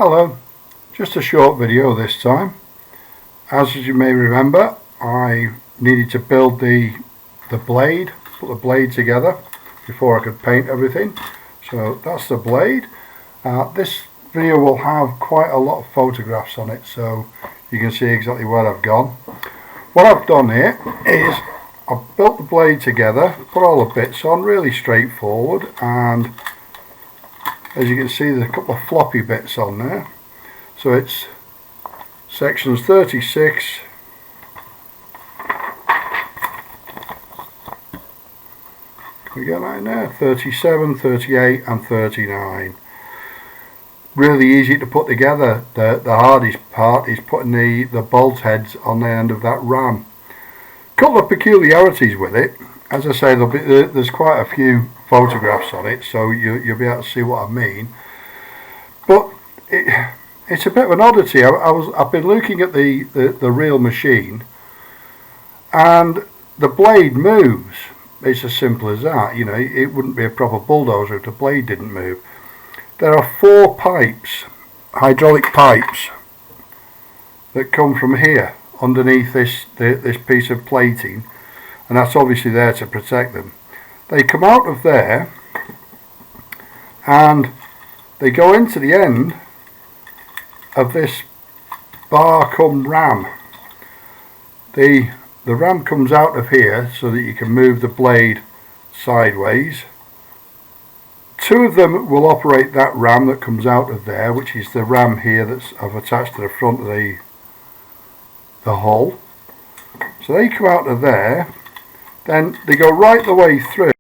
Hello, just a short video this time. As you may remember, I needed to build the blade, put the blade together before I could paint everything. So that's the blade. This video will have quite a lot of photographs on it, so you can see exactly where I've gone. What I've done here is I've built the blade together, put all the bits on, really straightforward, and as you can see there's a couple of floppy bits on there. So it's sections 36, can we get that in there? 37, 38 and 39. Really easy to put together. The hardest part is putting the bolt heads on the end of that ram. Couple of peculiarities with it. As I say, there's quite a few photographs on it, so you'll be able to see what I mean. But it's a bit of an oddity. I've been looking at the real machine, and the blade moves. It's as simple as that. You know, it wouldn't be a proper bulldozer if the blade didn't move. There are 4 pipes, hydraulic pipes, that come from here underneath this piece of plating, and that's obviously there to protect them. They come out of there and they go into the end of this bar cum ram. The ram comes out of here so that you can move the blade sideways. 2 of them will operate that ram that comes out of there, which is the ram here that's I've attached to the front of the hull. So they come out of there, then they go right the way through.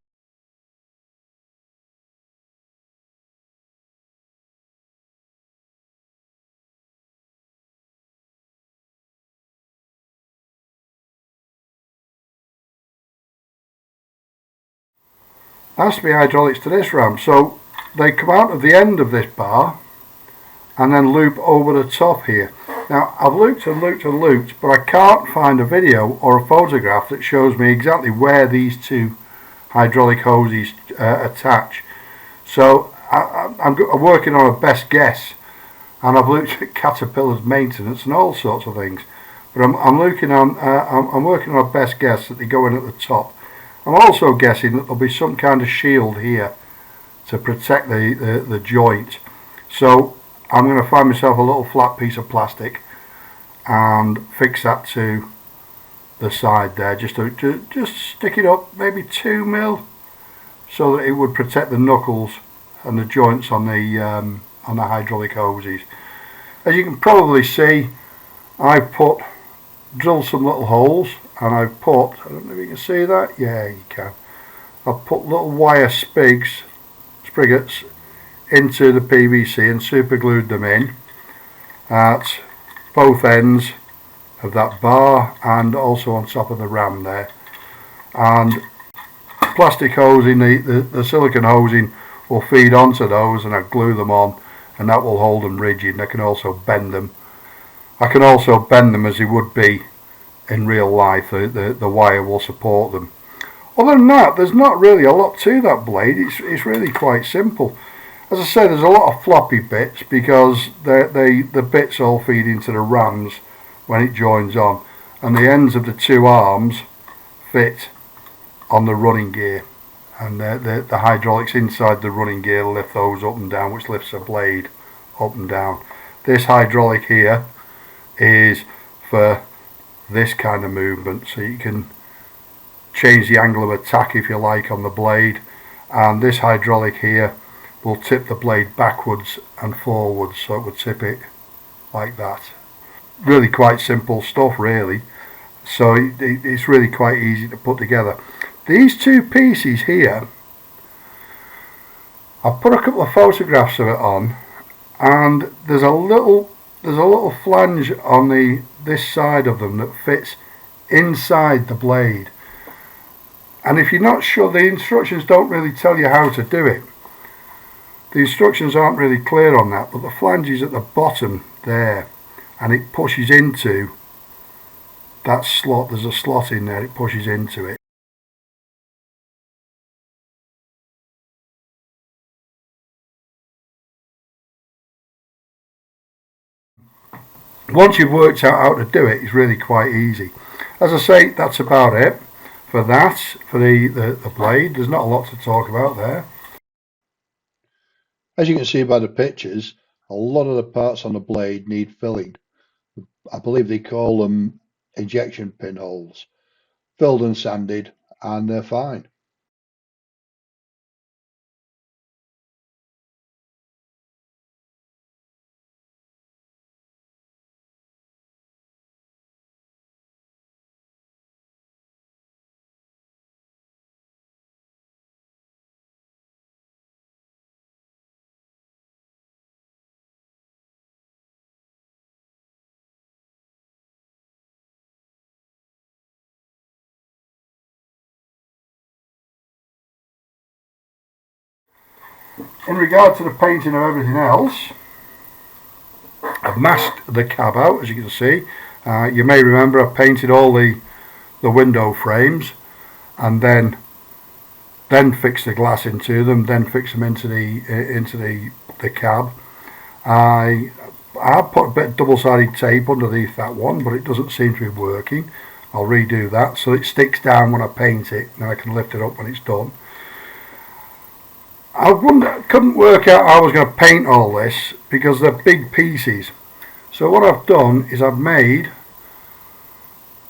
Has to be hydraulics to this ram, so they come out of the end of this bar and then loop over the top here. Now I've looped and looped and looped, but I can't find a video or a photograph that shows me exactly where these 2 hydraulic hoses attach. So I'm working on a best guess, and I've looked at Caterpillar's maintenance and all sorts of things, but I'm working on a best guess that they go in at the top. I'm also guessing that there'll be some kind of shield here to protect the joint. So I'm going to find myself a little flat piece of plastic and fix that to the side there, just stick it up maybe 2 mil so that it would protect the knuckles and the joints on the hydraulic hoses. As you can probably see, I've drilled some little holes, and I've put, I don't know if you can see that, yeah you can, I've put little wire spriggets into the PVC and super glued them in at both ends of that bar and also on top of the ram there. And plastic hosing, the silicone hosing will feed onto those, and I glue them on, and that will hold them rigid. And I can also bend them. I can also bend them as they would be in real life. The wire will support them. Other than that, there's not really a lot to that blade. It's really quite simple. As I say, there's a lot of floppy bits because the bits all feed into the rams when it joins on, and the ends of the 2 arms fit on the running gear, and the hydraulics inside the running gear lift those up and down, which lifts the blade up and down. This hydraulic here is for this kind of movement, so you can change the angle of attack if you like on the blade, and this hydraulic here will tip the blade backwards and forwards, so it would tip it like that. Really quite simple stuff really, so it's really quite easy to put together. These 2 pieces here, I've put a couple of photographs of it on, and there's a little flange on this side of them that fits inside the blade, and if you're not sure, the instructions don't really tell you how to do it. The instructions aren't really clear on that, but the flange is at the bottom there, and it pushes into that slot. There's a slot in there, it pushes into it. once you've worked out how to do it, it's really quite easy. As I say, that's about it for that, for the blade. There's not a lot to talk about there. As you can see by the pictures, a lot of the parts on the blade need filling. I believe they call them injection pinholes. Filled and sanded, and they're fine. In regard to the painting of everything else, I've masked the cab out, as you can see. You may remember I painted all the window frames and then fixed the glass into them, then fixed them into the cab. I put a bit of double-sided tape underneath that one, but it doesn't seem to be working. I'll redo that so it sticks down when I paint it, and I can lift it up when it's done. I couldn't work out how I was going to paint all this because they're big pieces. So what I've done is I've made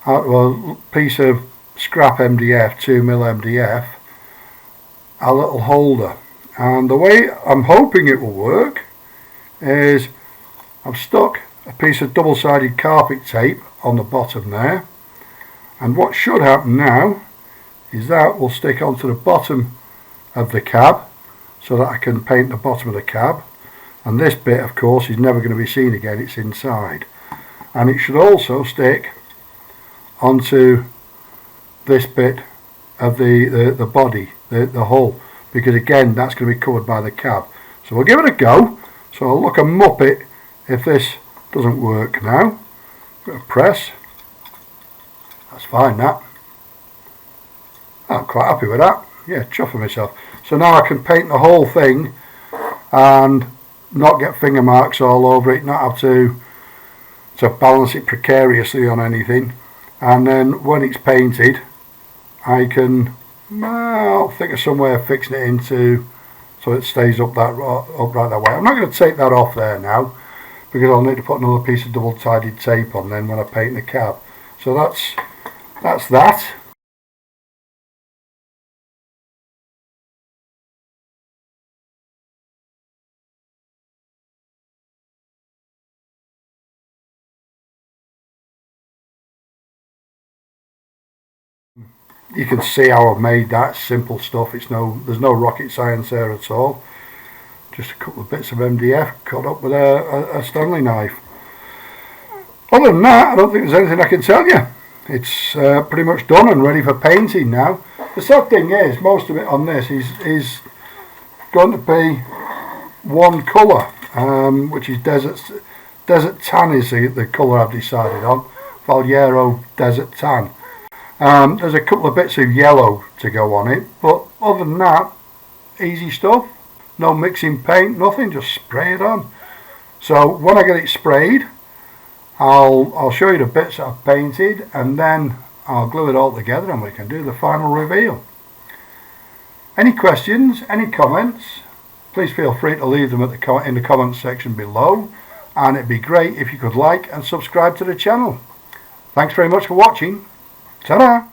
out of a piece of scrap MDF, 2mm MDF, a little holder. And the way I'm hoping it will work is I've stuck a piece of double-sided carpet tape on the bottom there. And what should happen now is that will stick onto the bottom of the cab, so that I can paint the bottom of the cab, and this bit of course is never going to be seen again, it's inside. And it should also stick onto this bit of the body, the hull, because again that's going to be covered by the cab. So we'll give it a go. So I'll look a muppet if this doesn't work now. Bit of press, that's fine that. I'm quite happy with that. Yeah, chuffing myself. So now I can paint the whole thing and not get finger marks all over it, not have to balance it precariously on anything. And then when it's painted, I can, I'll think of some way of fixing it into so it stays upright that way. I'm not going to take that off there now because I'll need to put another piece of double-sided tape on then when I paint the cab. So that's that. You can see how I've made that. Simple stuff. There's no rocket science there at all. Just a couple of bits of MDF cut up with a Stanley knife. Other than that, I don't think there's anything I can tell you. It's pretty much done and ready for painting now. The sad thing is, most of it on this is going to be one colour, which is desert tan is the colour I've decided on. Vallejo Desert Tan. There's a couple of bits of yellow to go on it, but other than that, easy stuff. No mixing paint, nothing, just spray it on. So when I get it sprayed, I'll show you the bits that I've painted, and then I'll glue it all together and we can do the final reveal. Any questions, any comments, please feel free to leave them in the comments section below, and it'd be great if you could like and subscribe to the channel. Thanks very much for watching. Ta-da!